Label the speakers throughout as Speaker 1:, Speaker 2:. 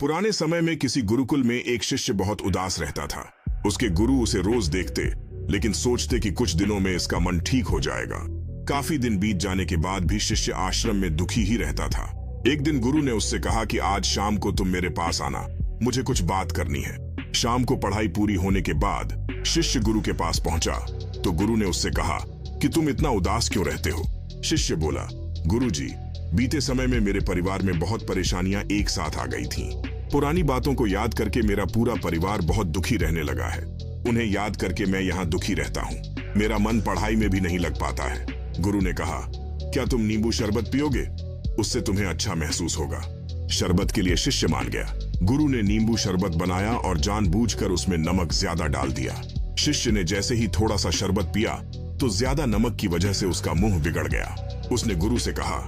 Speaker 1: पुराने समय में किसी गुरुकुल में एक शिष्य बहुत उदास रहता था। उसके गुरु उसे रोज देखते, लेकिन सोचते कि कुछ दिनों में इसका मन ठीक हो जाएगा। काफी दिन बीत जाने के बाद भी शिष्य आश्रम में दुखी ही रहता था। एक दिन गुरु ने उससे कहा कि आज शाम को तुम मेरे पास आना, मुझे कुछ बात करनी है। शाम को पढ़ाई पूरी होने के बाद शिष्य गुरु के पास पहुंचा तो गुरु ने उससे कहा कि तुम इतना उदास क्यों रहते हो। शिष्य बोला, गुरुजी, बीते समय में मेरे परिवार में बहुत परेशानियां एक साथ आ गई थीं। पुरानी बातों को याद करके मेरा पूरा परिवार बहुत दुखी रहने लगा है। उन्हें याद करके मैं यहाँ दुखी रहता हूँ। मेरा मन पढ़ाई में भी नहीं लग पाता है। गुरु ने कहा, क्या तुम नींबू शरबत पियोगे? उससे तुम्हें अच्छा महसूस होगा। शरबत के लिए शिष्य मान गया। गुरु ने नींबू शरबत बनाया और जानबूझकर उसमें नमक ज्यादा डाल दिया। शिष्य ने जैसे ही थोड़ा सा शरबत पिया तो ज्यादा नमक की वजह से उसका मुंह बिगड़ गया। उसने गुरु से कहा,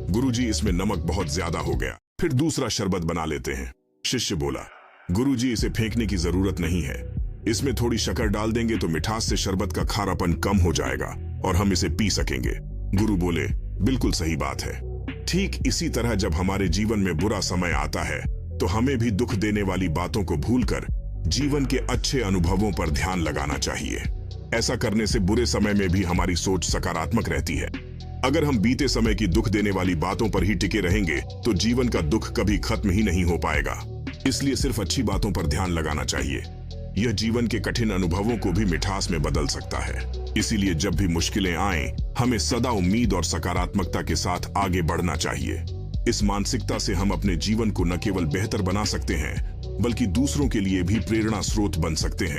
Speaker 1: गुरुजी, इसमें नमक बहुत ज्यादा हो गया, फिर दूसरा शरबत बना लेते हैं। शिष्य बोला, गुरुजी, इसे फेंकने की जरूरत नहीं है। इसमें थोड़ी शक्कर डाल देंगे तो मिठास से शरबत का खारापन कम हो जाएगा और हम इसे पी सकेंगे। गुरु बोले, बिल्कुल सही बात है। ठीक इसी तरह जब हमारे जीवन में बुरा समय आता है तो हमें भी दुख देने वाली बातों को भूलकर जीवन के अच्छे अनुभवों पर ध्यान लगाना चाहिए। ऐसा करने से बुरे समय में भी हमारी सोच सकारात्मक रहती है। अगर हम बीते समय की दुख देने वाली बातों पर ही टिके रहेंगे तो जीवन का दुख कभी खत्म ही नहीं हो पाएगा। इसलिए सिर्फ अच्छी बातों पर ध्यान लगाना चाहिए। यह जीवन के कठिन अनुभवों को भी मिठास में बदल सकता है। इसीलिए जब भी मुश्किलें आएं, हमें सदा उम्मीद और सकारात्मकता के साथ आगे बढ़ना चाहिए। इस मानसिकता से हम अपने जीवन को न केवल बेहतर बना सकते हैं, बल्कि दूसरों के लिए भी प्रेरणा स्रोत बन सकते हैं।